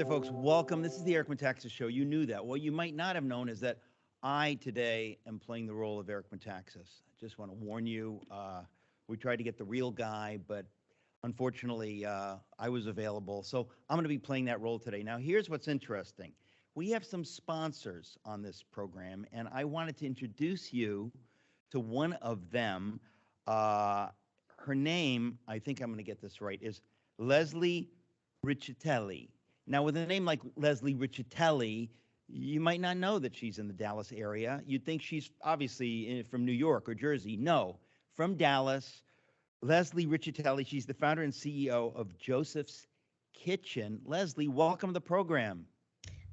folks. Welcome. This is the Eric Metaxes Show. You knew that. What you might not have known is that I today am playing the role of Eric Metaxes. I just want to warn you. We tried to get the real guy, but unfortunately, I was available. So I'm going to be playing that role today. Now, here's what's interesting. We have some sponsors on this program, and I wanted to introduce you to one of them. Her name, I think I'm going to get this right, is Leslie Riccitelli. Now, with a name like Leslie Riccitelli, you might not know that she's in the Dallas area. You'd think she's obviously from New York or Jersey. No, from Dallas. Leslie Riccitelli, she's the founder and CEO of Joseph's Kitchen. Leslie, welcome to the program.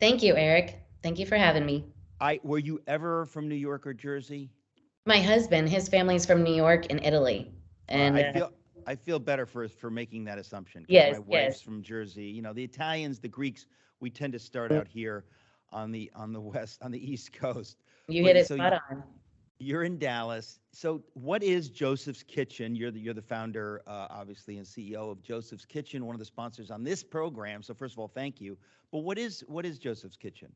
Thank you, Eric. Thank you for having me. Were you ever from New York or Jersey? My husband, his family's from New York and Italy. And I feel better for making that assumption because yes, my wife's yes. from Jersey. You know, the Italians, the Greeks, we tend to start out here on the East Coast. You hit it So spot on. you're in Dallas. So what is Joseph's Kitchen? You're the founder, obviously, and CEO of Joseph's Kitchen, one of the sponsors on this program. So first of all, thank you. But what is Joseph's Kitchen?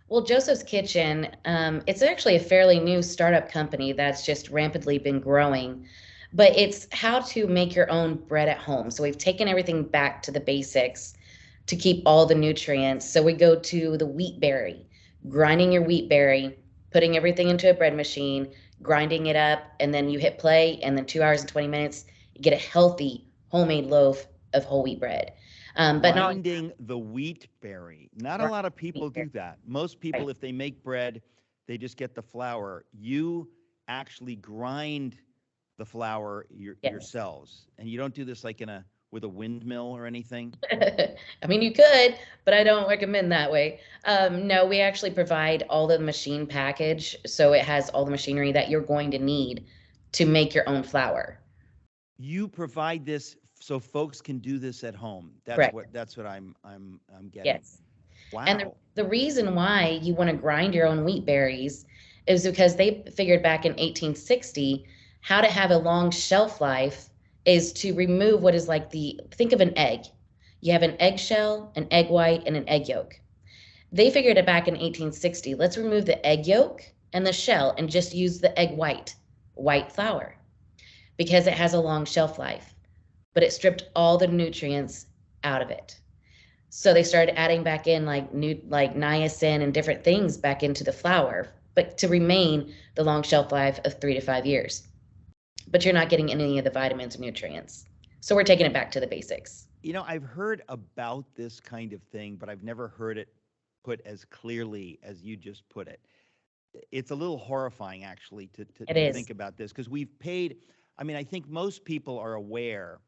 Well, Joseph's Kitchen, it's actually a fairly new startup company that's just rampantly been growing, but it's how to make your own bread at home. So we've taken everything back to the basics to keep all the nutrients. So we go to the wheat berry, grinding your wheat berry, putting everything into a bread machine, grinding it up, and then you hit play, and then 2 hours and 20 minutes, you get a healthy homemade loaf of whole wheat bread. But not Grinding the wheat berry. Not a lot of people do that. Most people, Right. if they make bread, they just get the flour. You actually grind the flour Yes. yourselves, and you don't do this like with a windmill or anything. I mean, you could, but I don't recommend that way. No, we actually provide all the machine package, so it has all the machinery that you're going to need to make your own flour. You provide this so folks can do this at home. Correct. That's what I'm getting. Yes. And Wow. the reason why you want to grind your own wheat berries is because they figured back in 1860 how to have a long shelf life is to remove what is like think of an egg. You have an eggshell, an egg white, and an egg yolk. They figured it back in 1860. Let's remove the egg yolk and the shell and just use the egg white flour, because it has a long shelf life, but it stripped all the nutrients out of it. So they started adding back in like niacin and different things back into the flour, but to remain the long shelf life of 3 to 5 years. But you're not getting any of the vitamins and nutrients. So we're taking it back to the basics. You know, I've heard about this kind of thing, but I've never heard it put as clearly as you just put it. It's a little horrifying, actually, to It is. think about this because we've paid. I mean, I think most people are aware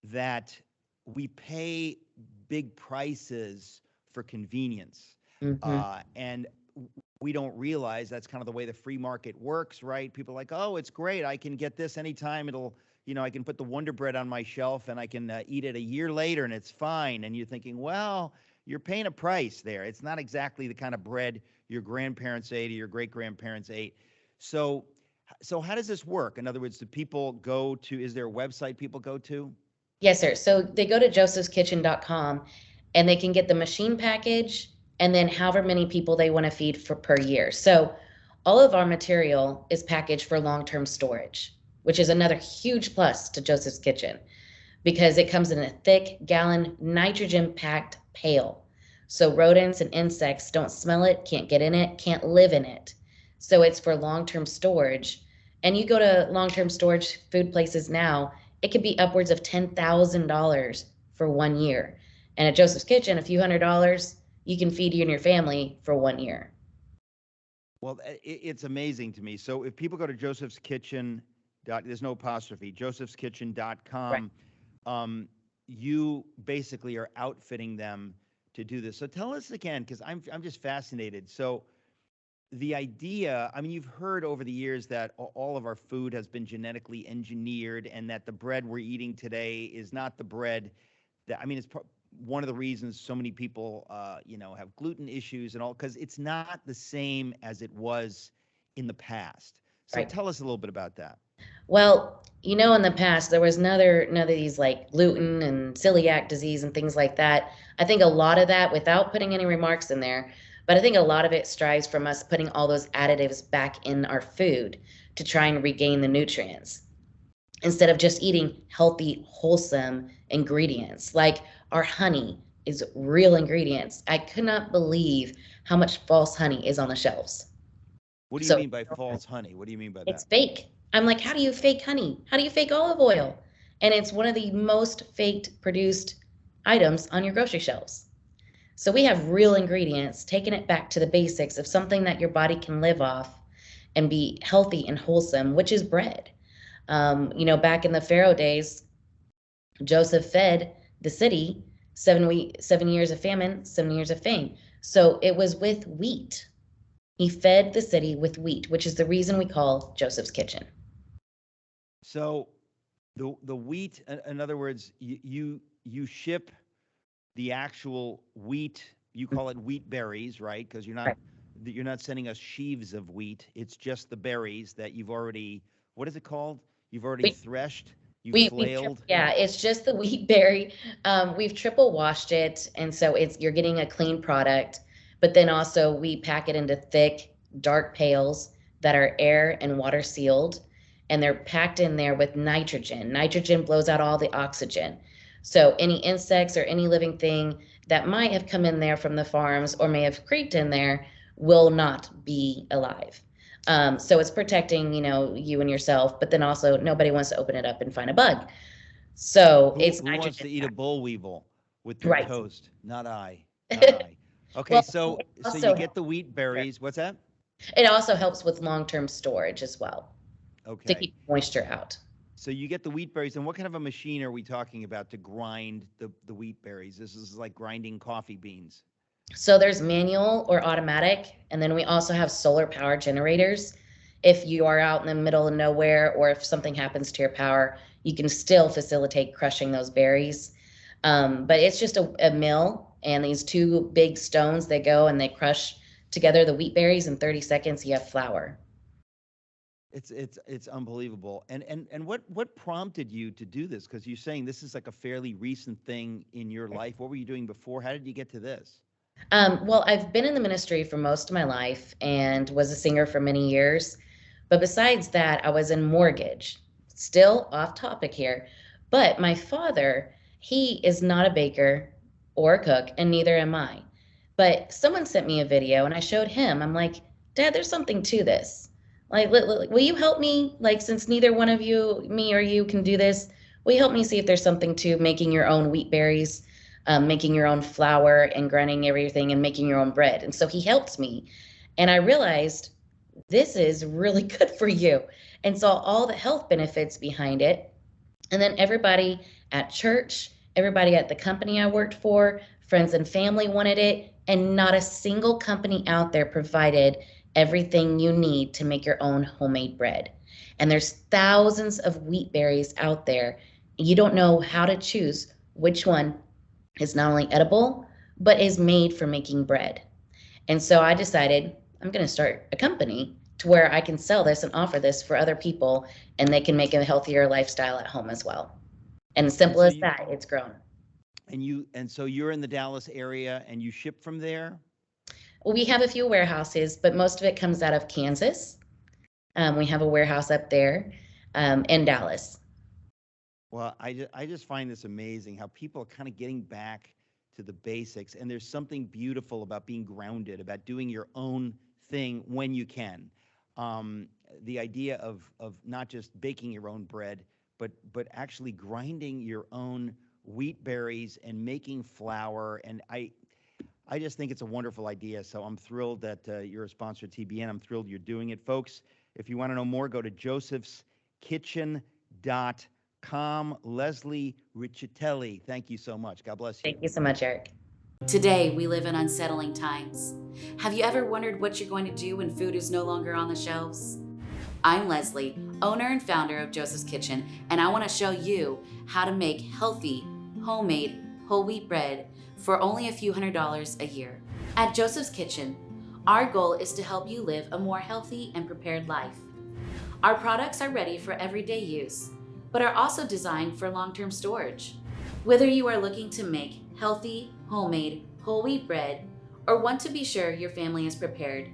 that we pay big prices for convenience, Hmm. and we don't realize that's kind of the way the free market works, right? People are like, oh, it's great. I can get this anytime. I can put the Wonder Bread on my shelf and I can eat it a year later and it's fine. And you're thinking, well, you're paying a price there. It's not exactly the kind of bread your grandparents ate or your great grandparents ate. So, so how does this work? In other words, do people go to, is there a website people go to? Yes, sir. So they go to josephskitchen.com and they can get the machine package and then however many people they want to feed for per year. So all of our material is packaged for long-term storage, which is another huge plus to Joseph's Kitchen because it comes in a thick gallon nitrogen packed pail. So rodents and insects don't smell it, can't get in it, can't live in it. So it's for long-term storage. And you go to long-term storage food places now, it could be upwards of $10,000 for 1 year. And at Joseph's Kitchen, a few $100s, you can feed you and your family for 1 year. Well, it's amazing to me. So if people go to Joseph's Kitchen, there's no apostrophe, Right. josephskitchen.com, you basically are outfitting them to do this. So tell us again, because I'm just fascinated. So the idea, I mean, you've heard over the years that all of our food has been genetically engineered and that the bread we're eating today is not the bread that, I mean, it's one of the reasons so many people, have gluten issues and all, because it's not the same as it was in the past. So Right. tell us a little bit about that. Well, in the past there was none of these like gluten and celiac disease and things like that. I think a lot of that, without putting any remarks in there, but I think a lot of it strives from us putting all those additives back in our food to try and regain the nutrients instead of just eating healthy, wholesome ingredients. Like our honey is real ingredients. I could not believe how much false honey is on the shelves. What do you So mean by false honey? What do you mean by it's that? fake. I'm like, how do you fake honey? How do you fake olive oil? And it's one of the most faked produced items on your grocery shelves. So we have real ingredients, taking it back to the basics of something that your body can live off and be healthy and wholesome, which is bread. Back in the Pharaoh days, Joseph fed the city 7 years of famine, 7 years of fame. So it was with wheat. He fed the city with wheat, which is the reason we call Joseph's Kitchen. So the wheat, in other words, you ship the actual wheat. You call it wheat berries, right? Because Right. you're not sending us sheaves of wheat. It's just the berries that you've already, what is it called? You've already We threshed, you've we've flailed. yeah, it's just the wheat berry. We've triple washed it, and so you're getting a clean product. But then also we pack it into thick, dark pails that are air and water sealed, and they're packed in there with nitrogen. Nitrogen blows out all the oxygen. So any insects or any living thing that might have come in there from the farms or may have creeped in there will not be alive. So it's protecting, you and yourself, but then also nobody wants to open it up and find a bug. So it's Who wants nitrogen to eat a packed. boll weevil with their Right. toast? Not I. Not I. Okay, Well, so you also get the wheat berries. What's that? it also helps with long-term storage as well to Okay. keep moisture out. So you get the wheat berries, and what kind of a machine are we talking about to grind the wheat berries? This is like grinding coffee beans. So there's manual or automatic, and then we also have solar power generators. If you are out in the middle of nowhere or if something happens to your power, you can still facilitate crushing those berries. But it's just a mill, and these two big stones, they go and they crush together the wheat berries. In 30 seconds, you have flour. It's unbelievable. And what prompted you to do this? Because you're saying this is like a fairly recent thing in your life. What were you doing before? How did you get to this? Well, I've been in the ministry for most of my life and was a singer for many years. But besides that, I was in mortgage. Still off topic here. But my father, he is not a baker or a cook, and neither am I. But someone sent me a video and I showed him. I'm like, Dad, there's something to this. Like, will you help me? Like, since neither one of you, me or you, can do this, will you help me see if there's something to making your own wheat berries, making your own flour and grinding everything and making your own bread? And so he helped me. And I realized this is really good for you. And saw all the health benefits behind it. And then everybody at church, everybody at the company I worked for, friends and family wanted it. And not a single company out there provided everything you need to make your own homemade bread. And there's thousands of wheat berries out there. You don't know how to choose which one is not only edible, but is made for making bread. And so I decided I'm going to start a company to where I can sell this and offer this for other people, and they can make a healthier lifestyle at home as well. And as And simple so as you that, it's grown. and so you're in the Dallas area and you ship from there? We have a few warehouses, but most of it comes out of Kansas. We have a warehouse up there in Dallas. Well, I just find this amazing how people are kind of getting back to the basics, and there's something beautiful about being grounded, about doing your own thing when you can. The idea of not just baking your own bread, but actually grinding your own wheat berries and making flour. And I just think it's a wonderful idea. So I'm thrilled that you're a sponsor of TBN. I'm thrilled you're doing it, folks. If you want to know more, go to josephskitchen.com. Leslie Riccitelli, thank you so much. God bless you. Thank you so much, Eric. Today, we live in unsettling times. Have you ever wondered what you're going to do when food is no longer on the shelves? I'm Leslie, owner and founder of Joseph's Kitchen, and I want to show you how to make healthy, homemade, whole wheat bread for only a few $100s a year. At Joseph's Kitchen, our goal is to help you live a more healthy and prepared life. Our products are ready for everyday use, but are also designed for long-term storage. Whether you are looking to make healthy, homemade, whole wheat bread, or want to be sure your family is prepared,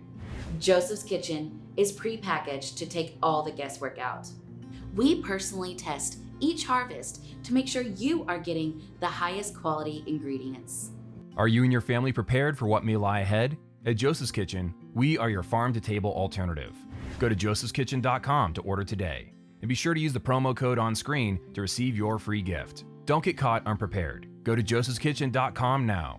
Joseph's Kitchen is pre-packaged to take all the guesswork out. We personally test each harvest to make sure you are getting the highest quality ingredients. Are you and your family prepared for what may lie ahead? At Joseph's Kitchen, we are your farm-to-table alternative. Go to josephskitchen.com to order today. And be sure to use the promo code on screen to receive your free gift. Don't get caught unprepared. Go to josephskitchen.com now.